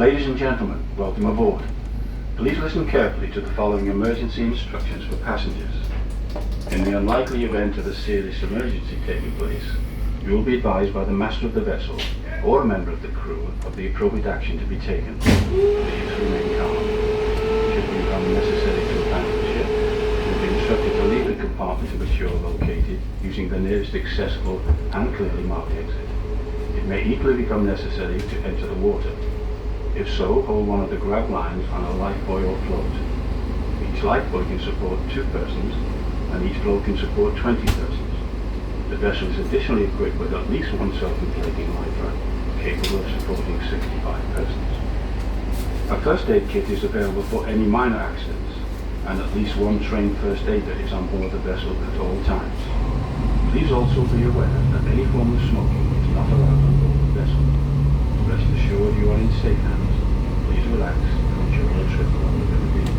Ladies and gentlemen, welcome aboard. Please listen carefully to the following emergency instructions for passengers. In the unlikely event of a serious emergency taking place, you will be advised by the master of the vessel or a member of the crew of the appropriate action to be taken. Please remain calm. Should it become necessary to abandon the ship, you will be instructed to leave the compartment in which you are located using the nearest accessible and clearly marked exit. It may equally become necessary to enter the water. If so, hold one of the grab lines on a lifebuoy or float. Each lifebuoy can support 2 persons, and each float can support 20 persons. The vessel is additionally equipped with at least one self-inflating life raft, capable of supporting 65 persons. A first aid kit is available for any minor accidents, and at least one trained first aider is on board the vessel at all times. Please also be aware that any form of smoking is not allowed on board the vessel. Rest assured you are in safe hands. Please relax and enjoy your trip along the River Dee.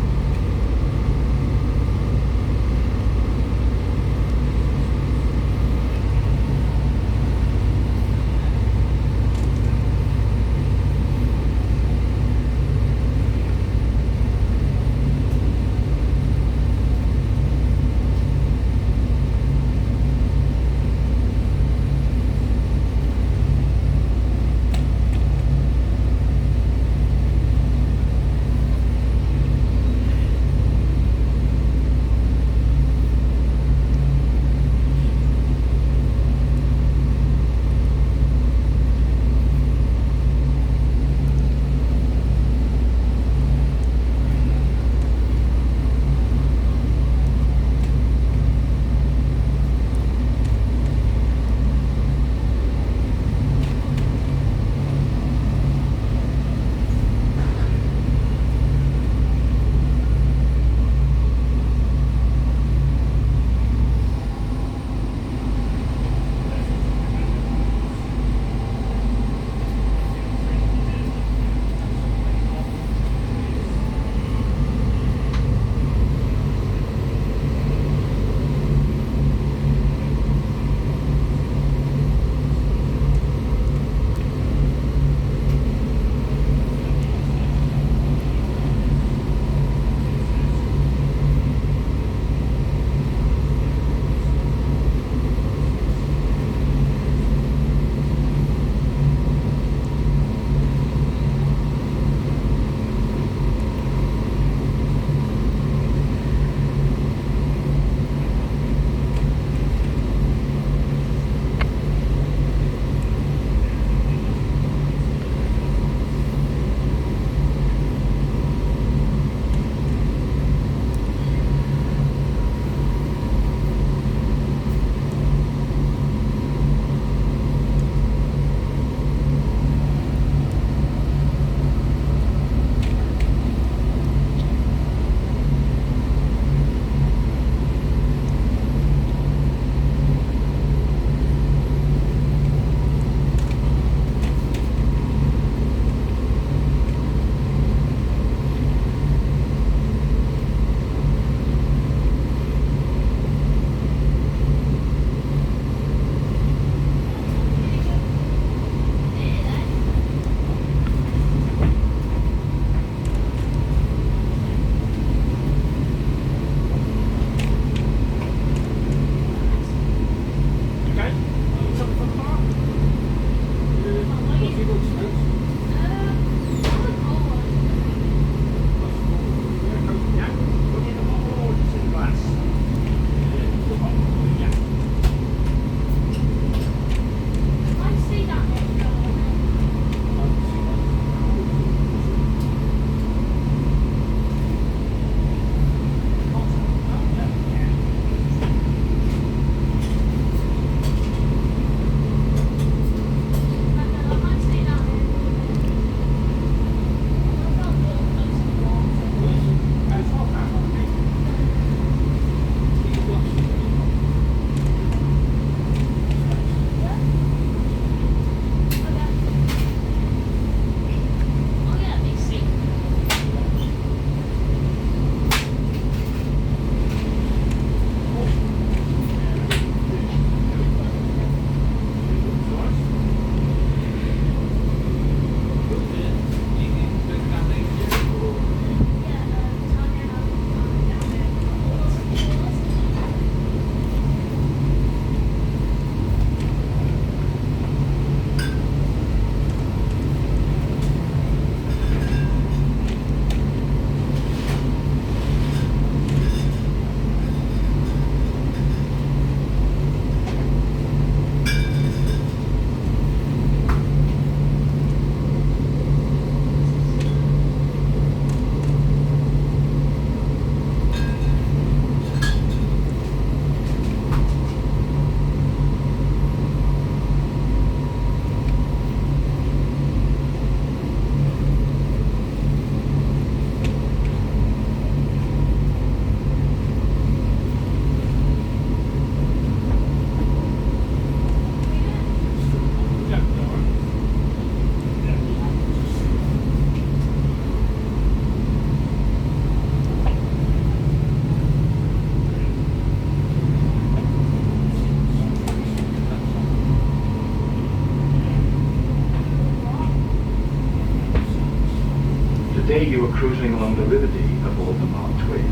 Today you are cruising along the River Dee aboard the Mark Twain.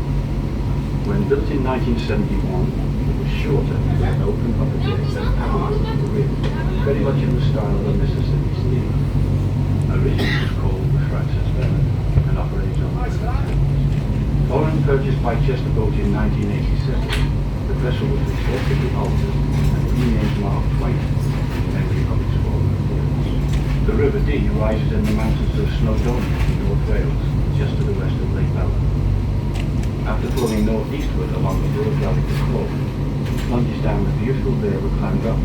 When built in 1971, it was shorter with an open upper deck and paddles at the rear, very much in the style of a Mississippi steamer. Originally it was called the Francis Bennett and operates on the River Thames. Following purchase by Chester Boat in 1987, the vessel was extensively altered and renamed Mark Twain in memory of its former appearance. The River Dee rises in the mountains of Snowdonia in North Wales, just to the west of Lake Bella. After flowing northeastward along the broad valley to Cork, it plunges down the beautiful vale of Llangollen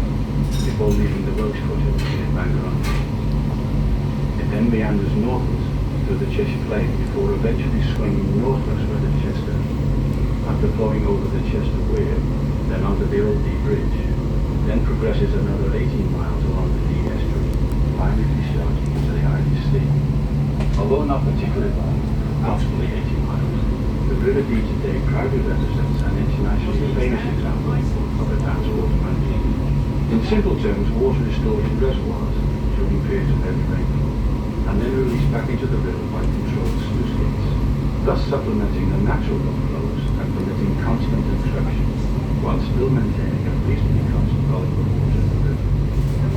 before leaving the Rochefort Hills near Bangor. It then meanders northwards through the Cheshire Plain before eventually swinging northwestward at Chester. After flowing over the Chester Weir, then onto the Old Dee Bridge, then progresses another 18 miles along the Dee estuary, finally discharging into the Irish Sea. Although not particularly long, approximately 18 miles, the River Dee today proudly represents an internationally famous example of advanced water management. In simple terms, water is stored in reservoirs during periods of heavy rainfall, and then released back into the river by controlled sluice gates, thus supplementing the natural river flows and permitting constant extraction, while still maintaining a reasonably constant volume of water in the river.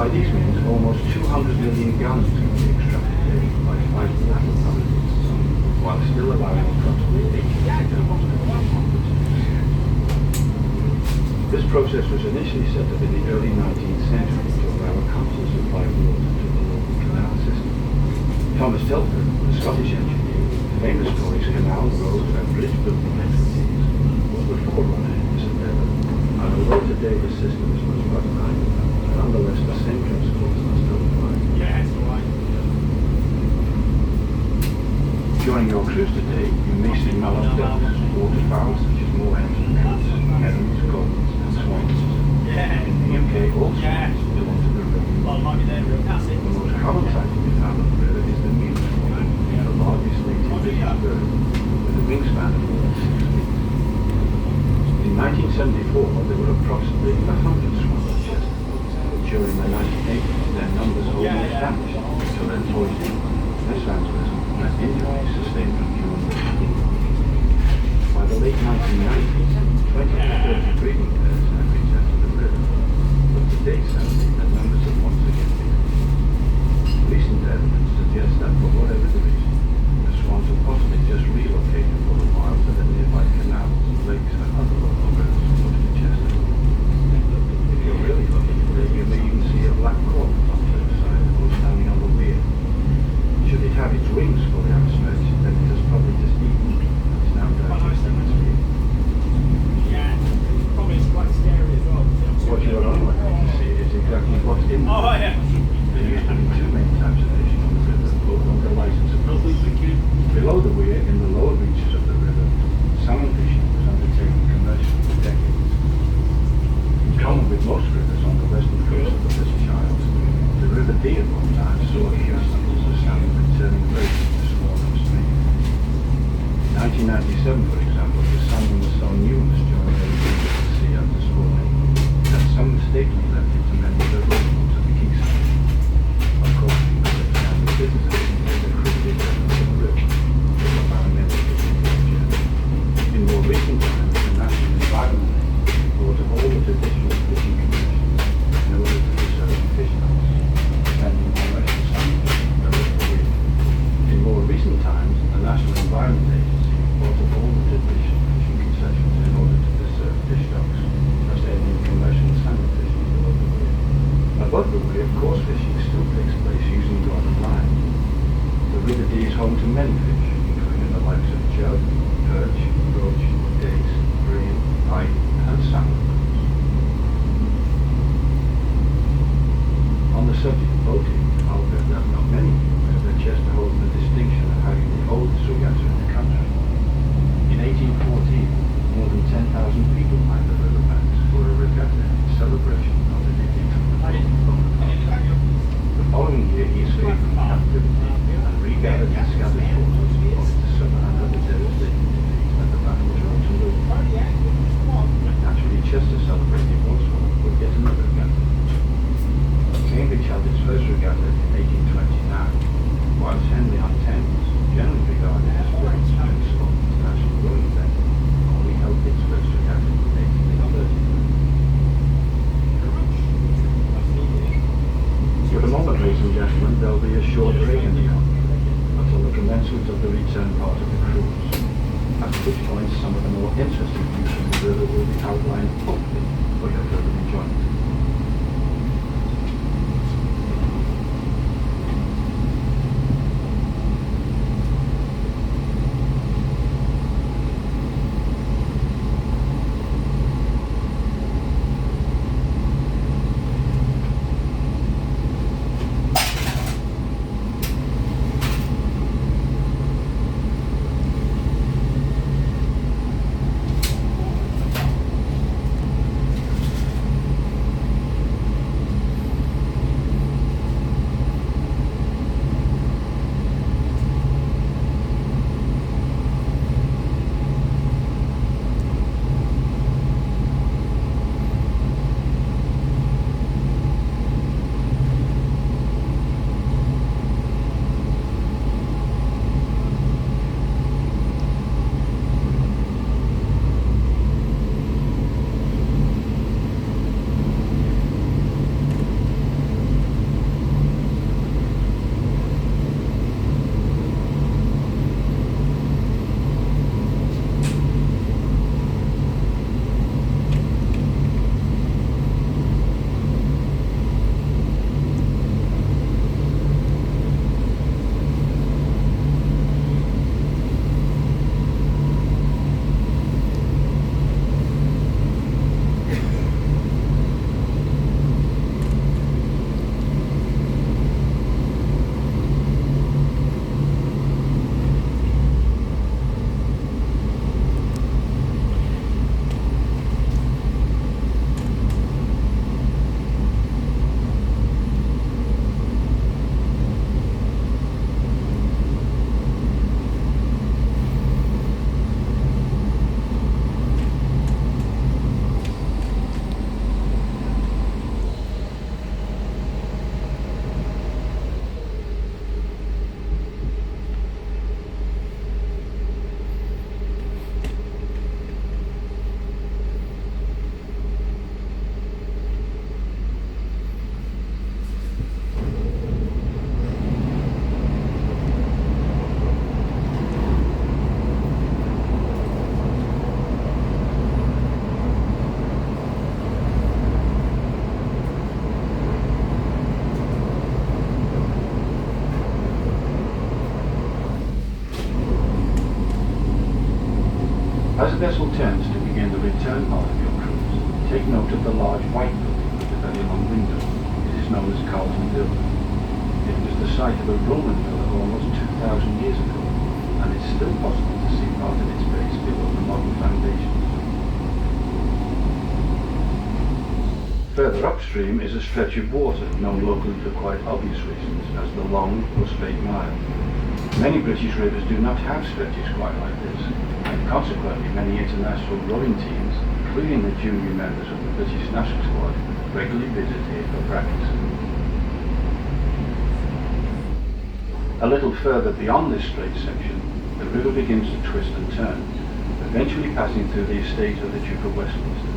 By these means, almost 200 million gallons can be extracted daily by 5 water authorities, while still allowing approximately 80 gallons of water. This process was initially set up in the early 19th century to allow a constant supply of water to the local canal system. Thomas Telford, the Scottish engineer, famous for his canal, road and bridge building expertise, was the forerunner in this endeavour, and although today the system is much modernized, nonetheless the same principles are still applied. During your cruise today, you may see mallard ducks, waterfowl such as moorhens and coots, herons, gulls and swans. In the UK, all swans belong to the river. The most common sight to be found on the river is the mew swan, the largest native British bird, with a wingspan of more than 6 feet. In 1974, there were approximately 100 swans at Chester, but during the 1980s, their numbers almost vanished until their poisoning, misandrism, and injuries sustained from human living. By the late 1990s, 20 to 30 breeding pairs had returned to the river, but today, sadly, the numbers have once again decreased. Recent evidence suggests that for whatever the reason, the swans have possibly just relocated for a while to the nearby canals, lakes, and other local rivers close to Chester. If you're really lucky today, you may even see a black cork on the other side or standing on the weir. Should it have its wings fully outstretched, then it has probably just eaten. It's now digesting its meal. What you are unlikely to see is exactly what's in the river. There used to be 2 main types of fishing on the river, both under license of below the weir, in the lower reaches of the river, salmon fishing was undertaken commercially for decades. In common with most rivers on the western coast of the British Isles, the River Dee at one time saw huge numbers of salmon returning late to swarm upstream. In 1997, for example, the salmon was so numerous during the retreat of the sea after spawning that some mistakenly left it to many of the locals at the quayside. Of course, because of the family businesses made the critical presence of the river, they were environmental issues. In more recent times, the National Environment Agency brought a whole of traditional fishing conditions in order to preserve fish stocks, pending commercial salmon fishing from the River Dee. In more recent times, the National Environment Agency brought a whole of traditional fishing concessions in order to preserve fish stocks, thus ending commercial salmon fishing below the weir. Above the weir, coarse fishing still takes place using rod and line. The River Dee is home to many fish, including the likes of chub, perch, roach, dace, bream, pike, and salmon. On the subject of boating, I'll bet that not many of you know that Chester holds the distinction of having the oldest regatta in the country. In 1814, more than 10,000 people lined the riverbanks for a regatta in celebration of the defeat of the The following year, he escaped from captivity and regathered his scattered forces only to suffer under the devastating defeat at the Battle of Waterloo. Naturally, Chester celebrated once more with yet another regatta. Cambridge held its first regatta in 1829, whilst Henley on Thames and gentlemen, there will be a short break in the conflict until the commencement of the return part of the cruise, at which point some of the more interesting views from the river will be outlined hopefully for your further enjoyment. As the vessel turns to begin the return part of your cruise, take note of the large white building with the very long window. It is known as Carlton Building. It was the site of a Roman villa almost 2,000 years ago, and it's still possible to see part of its base below the modern foundations. Further upstream is a stretch of water known locally for quite obvious reasons as the Long or Straight Mile. Many British rivers do not have stretches quite like this, and consequently many international rowing teams, including the junior members of the British national squad, regularly visit here for practice. A little further beyond this straight section, the river begins to twist and turn, eventually passing through the estate of the Duke of Westminster.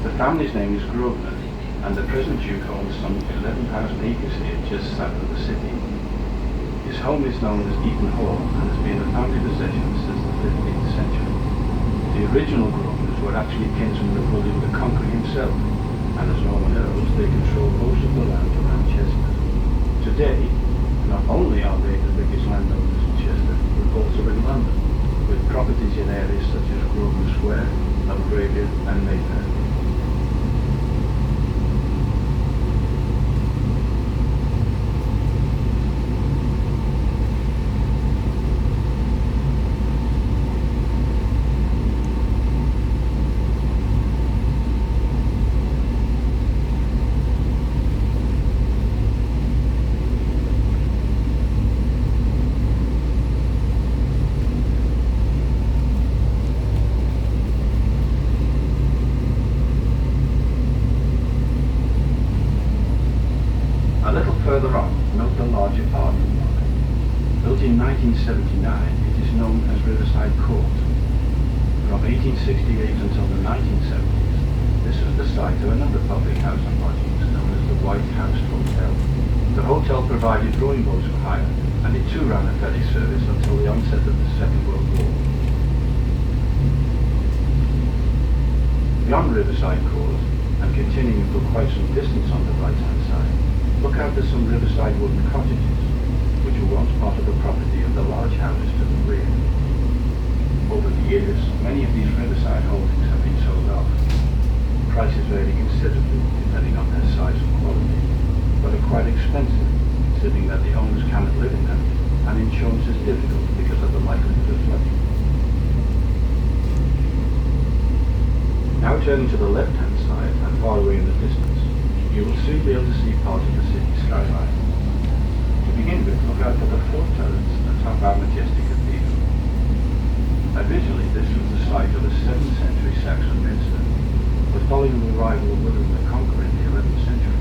The family's name is Grosvenor, and the present Duke owns some 11,000 acres here just south of the city. His home is known as Eaton Hall and has been a family possession since the 15th century. The original Grosvenors were actually kinsmen of William the Conqueror himself, and as Norman earls they control most of the land around Chester. Today, not only are they the biggest landowners in Chester, but also in London, with properties in areas such as Grosvenor Square, Belgravia and Mayfair. Further on, note the large apartment block. Built in 1979, it is known as Riverside Court. From 1868 until the 1970s, this was the site of another public housing lodgings known as the White House Hotel. The hotel hotel provided rowing boats for hire, and it too ran a ferry service until the onset of the Second World War. Beyond Riverside Court, and continuing for quite some distance on the right-hand side, look out at some riverside wooden cottages, which were once part of the property of the large houses to the rear. Over the years, many of these riverside holdings have been sold off. Prices vary considerably depending on their size and quality, but are quite expensive, considering that the owners cannot live in them, and insurance is difficult because of the likelihood of flooding. Now turning to the left-hand side and far away in the distance, you will soon be able to see part of the city skyline. To begin with, look out for the four turrets atop our majestic cathedral. Originally, this was the site of a 7th century Saxon minster, but following the arrival of William the Conqueror in the 11th century,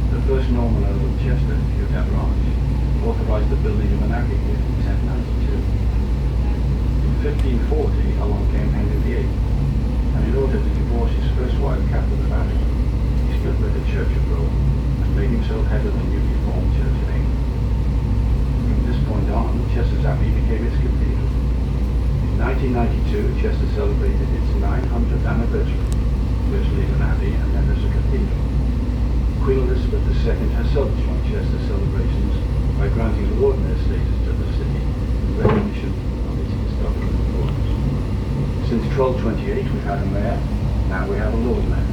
the first Norman Earl of Chester, Hugh d'Avranches, authorized the building of an abbey here in 1092. In 1540, along came Henry VIII, and in order to divorce his first wife, Catherine of Aragon, he split with the Church of Rome and made himself head of the newly formed Church of England. From this point on, Chester's Abbey became its cathedral. In 1992, Chester celebrated its 900th anniversary, firstly as an abbey and then as a cathedral. Queen Elizabeth II herself joined Chester's celebrations by granting Lord Mayor status to the city in recognition of its historical importance. Since 1228 we've had a mayor, now we have a Lord Mayor.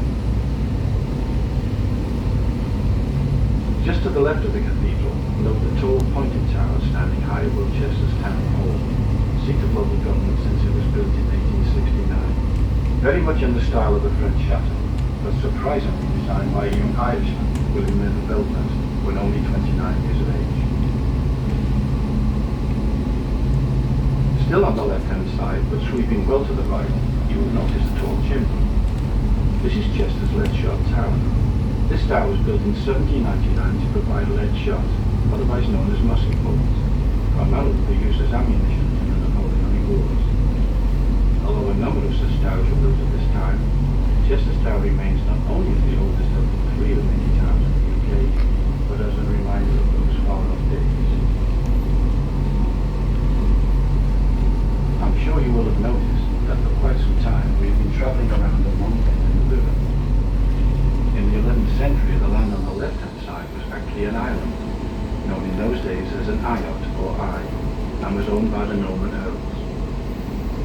Just to the left of the cathedral, note the tall pointed tower standing high above Chester's Town Hall, seat of local government since it was built in 1869. Very much in the style of a French chateau, but surprisingly designed by a young Irishman, William River Belfast, when only 29 years of age. Still on the left-hand side, but sweeping well to the right, you will notice a tall chimney. This is Chester's lead shot tower. This tower was built in 1799 to provide lead shot, otherwise known as musket bullets, primarily for use as ammunition in the Napoleonic Wars. Although a number of such towers were built at this time, Chester's Tower remains not only the oldest of the three remaining towers in the UK, but as a reminder of those far-off days. I'm sure you will have noticed that for quite some time we've been travelling around the long bend in the river. In the 11th century, the land on the left-hand side was actually an island, known in those days as an eyot or eye, and was owned by the Norman Earls.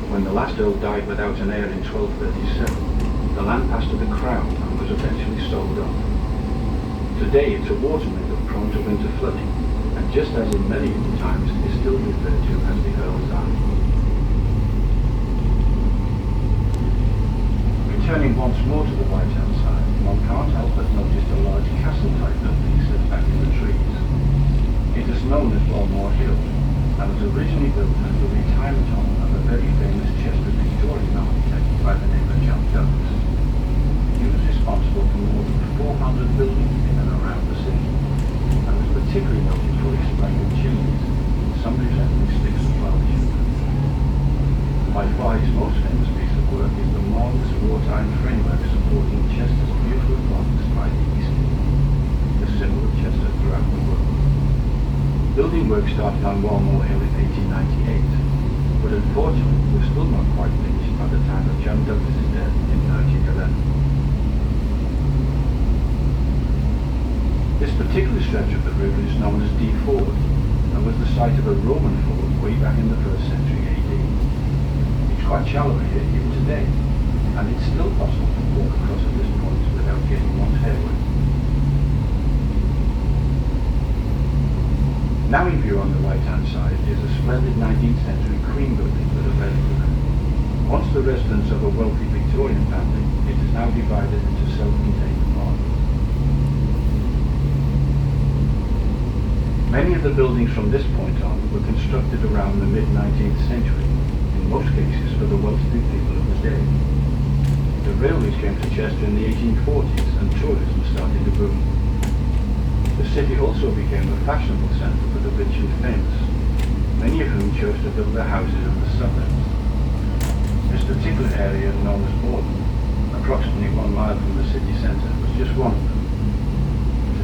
When the last Earl died without an heir in 1237, the land passed to the Crown and was eventually sold off. Today it's a watermeadow prone to winter flooding, and just as in medieval times is still referred to as the Earl's Eye. Returning once more to the right-hand side, one can't help but notice a large castle-type building set back in the trees. It is known as Walmore Hill, and was originally built as the retirement home of a very famous Chester Victorian architect by the name of John Douglas. He was responsible for more than 400 buildings in and around the city, and was particularly noted for his splendid chimneys, some resembling sticks of flower sugar. By far his most famous piece of work is the marvelous wartime framework supporting Chester's beautiful clocks by the East Wall, the symbol of Chester throughout the world. Building work started on Walmore Hill in 1898, but unfortunately was still not quite finished by the time of John Douglas's death in 1911. This particular stretch of the river is known as Dee Ford, and was the site of a Roman ford way back in the 1st century AD. It's quite shallow here even today, and it's still possible to walk across at this point without getting one's hair wet. Now in view on the right-hand side is a splendid 19th century Queen building with a replica. Once the residence of a wealthy Victorian family, it is now divided into self-contained apartments. Many of the buildings from this point on were constructed around the mid-19th century, in most cases for the well-to-do people of the day. The railways came to Chester in the 1840s and tourism started to boom. The city also became a fashionable centre for the rich and famous, many of whom chose to build their houses in the suburbs. This particular area, known as Borden, approximately 1 mile from the city centre, was just one of them.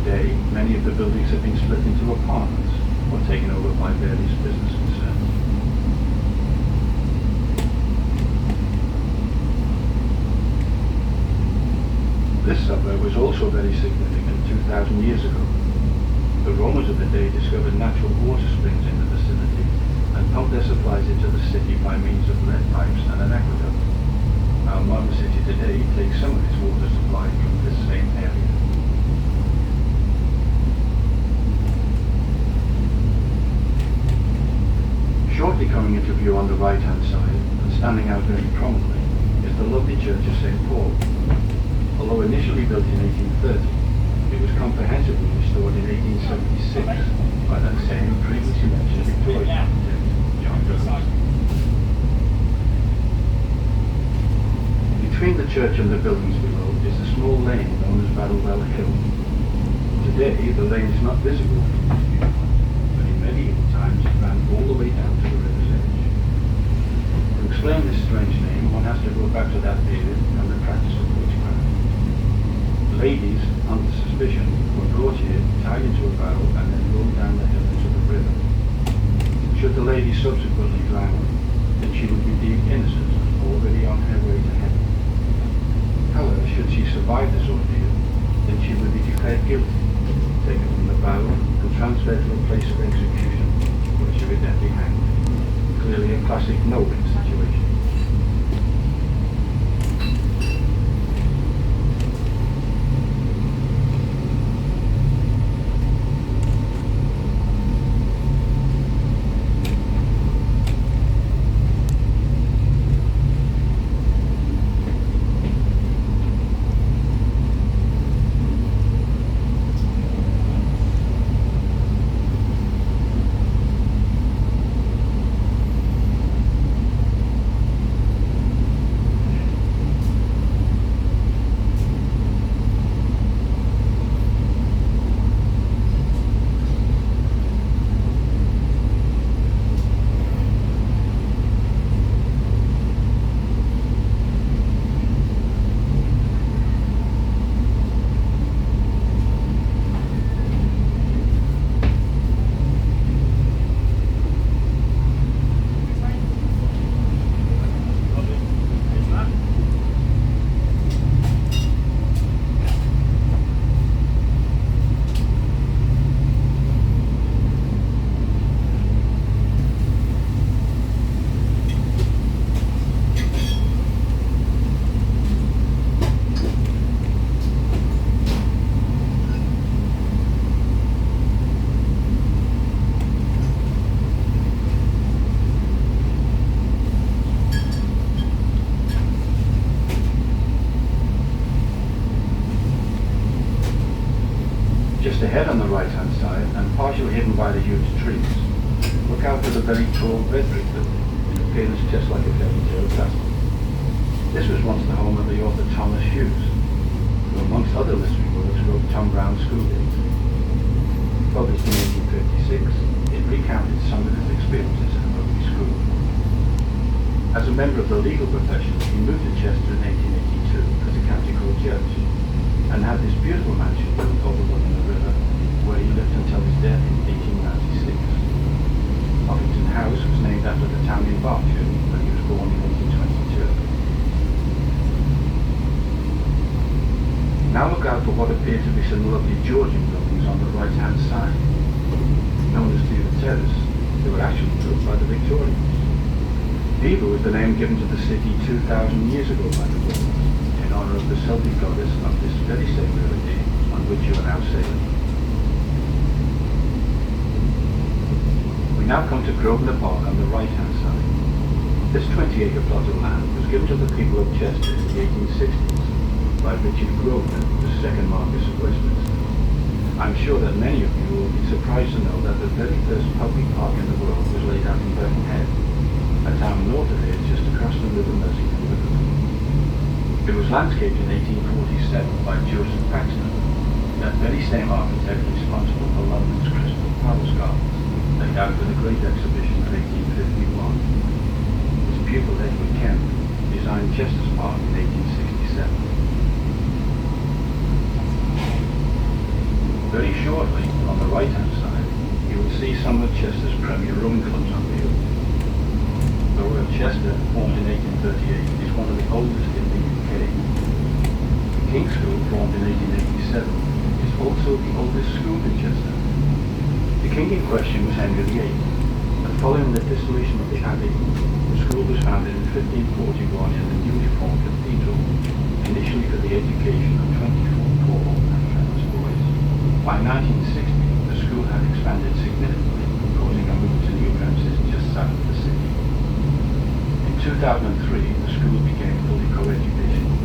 Today, many of the buildings have been split into apartments or taken over by various business concerns. This suburb was also very significant 2,000 years ago. The Romans of the day discovered natural water springs in the vicinity and pumped their supplies into the city by means of lead pipes and an aqueduct. Our modern city today takes some of its water supply from this same area. Shortly coming into view on the right-hand side and standing out very prominently is the lovely church of St. Paul. Although initially built in 1830, it was comprehensively restored in 1876 by that same previously mentioned Victorian architect, John Douglas. Between the church and the buildings below is a small lane known as Battlewell Hill. Today, the lane is not visible from this viewpoint, but in medieval times it ran all the way down to the river's edge. To explain this strange name, one has to go back to that period and the practice of witchcraft. Ladies, under suspicion, were brought here, tied into a barrel, and then rolled down the hill into the river. Should the lady subsequently drown, then she would be deemed innocent and already on her way to heaven. However, should she survive this ordeal, then she would be declared guilty, taken from the barrel, and transferred to a place of execution, where she would then be hanged. Clearly a classic no-win situation. Just ahead on the right-hand side, and partially hidden by the huge trees, look out for the very tall red brick building, in appearance just like a fairy tale castle. This was once the home of the author Thomas Hughes, who amongst other literary works wrote Tom Brown's School Days. Published in 1856, it recounted some of his experiences at Rugby School. As a member of the legal profession, he moved to Chester in 1882 as a county court judge, and had this beautiful mansion built overlooking the river, where he lived until his death in 1896. Offington House was named after the town in Berkshire, where he was born in 1822. Now look out for what appear to be some lovely Georgian buildings on the right-hand side. Known as River Terrace, they were actually built by the Victorians. River was the name given to the city 2,000 years ago by the Romans, in honour of the Celtic goddess of this very same River Dee, on which you are now sailing. We now come to Grosvenor Park on the right-hand side. This 20-acre plot of land was given to the people of Chester in the 1860s by Richard Grosvenor, the second Marquess of Westminster. I'm sure that many of you will be surprised to know that the very first public park in the world was laid out in Birkenhead, a town north of here just across the River Mersey from Liverpool. It was landscaped in 1847 by Joseph Paxton, that very same architect responsible for London's Crystal Palace Gardens, laid out for the Great Exhibition of 1851. His pupil Edward Kemp designed Chester's Park in 1867. The Very shortly, on the right-hand side, you will see some of Chester's premier rowing clubs on view. The Royal Chester, formed in 1838, is one of the oldest in the UK. The King's School, formed in 1887, is also the oldest school in Chester. The king in question was Henry VIII, and following the dissolution of the Abbey, the school was founded in 1541 in the newly formed cathedral, initially for the education of 24 poor and friendless boys. By 1960, the school had expanded significantly, causing a move to new premises just south of the city. In 2003, the school became fully co-educational.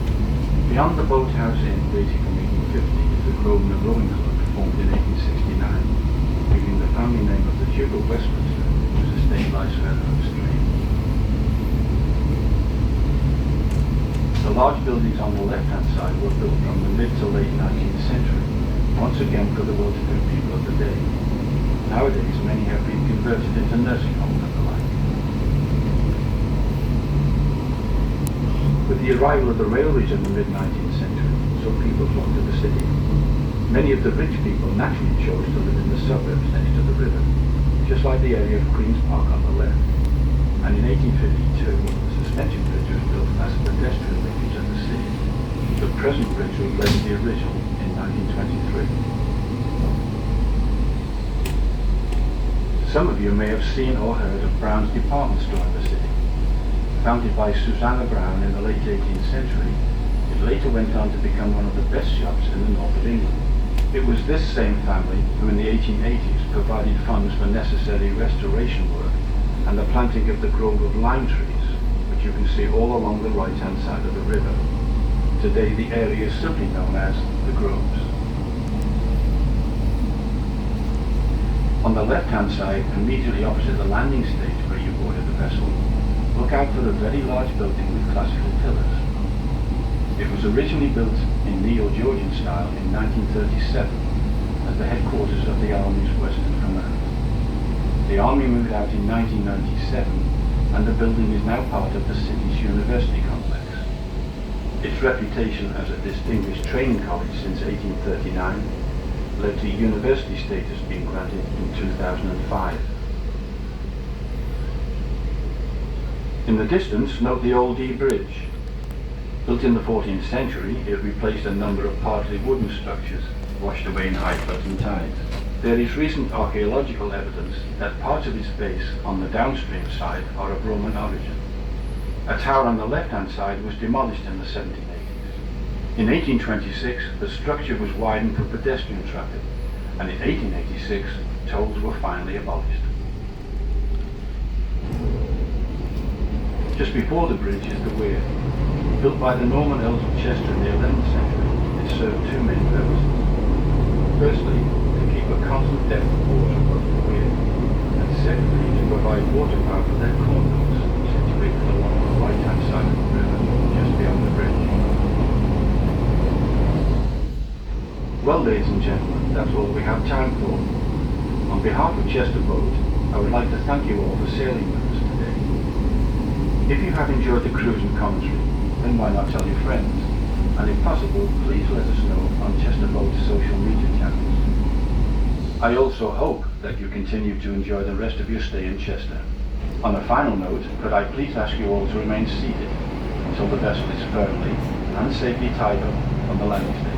Beyond the boathouse inn dating from 1850 is the Grosvenor Rowing Club, formed in 1869, giving the family name of the Duke of Westminster, whose estate lies further upstream. The large buildings on the left-hand side were built from the mid to late 19th century, once again for the well-to-do people of the day. Nowadays, many have been converted into nursing homes and the like. With the arrival of the railways in the mid-19th century, some people flocked to the city. Many of the rich people naturally chose to live in the suburbs next to the river, just like the area of Queen's Park on the left. And in 1852, the suspension bridge was built as a pedestrian linkage of the city. The present bridge replaced the original in 1923. Some of you may have seen or heard of Brown's department store in the city. Founded by Susanna Brown in the late 18th century, it later went on to become one of the best shops in the north of England. It was this same family who in the 1880s provided funds for necessary restoration work and the planting of the grove of lime trees, which you can see all along the right-hand side of the river. Today the area is simply known as the Groves. On the left-hand side, immediately opposite the landing stage where you boarded the vessel, look out for a very large building with classical pillars. It was originally built in Neo-Georgian style in 1937 as the headquarters of the Army's Western Command. The Army moved out in 1997 and the building is now part of the city's university complex. Its reputation as a distinguished training college since 1839 led to university status being granted in 2005. In the distance, note the Old Dee Bridge. Built in the 14th century, it replaced a number of partly wooden structures washed away in high floods and tides. There is recent archaeological evidence that parts of its base on the downstream side are of Roman origin. A tower on the left-hand side was demolished in the 1780s. In 1826, the structure was widened for pedestrian traffic, and in 1886, tolls were finally abolished. Just before the bridge is the weir. Built by the Norman Earls of Chester in the 11th century, it served two main purposes. Firstly, to keep a constant depth of water above the weir, and secondly, to provide water power for their cornfields, situated along the right-hand side of the river, just beyond the bridge. Well, ladies and gentlemen, that's all we have time for. On behalf of Chester Boat, I would like to thank you all for sailing with us today. If you have enjoyed the cruise and commentary, then why not tell your friends? And if possible, please let us know on Chester Boat's social media channels. I also hope that you continue to enjoy the rest of your stay in Chester. On a final note, could I please ask you all to remain seated until the vessel is firmly and safely tied up on the landing stage.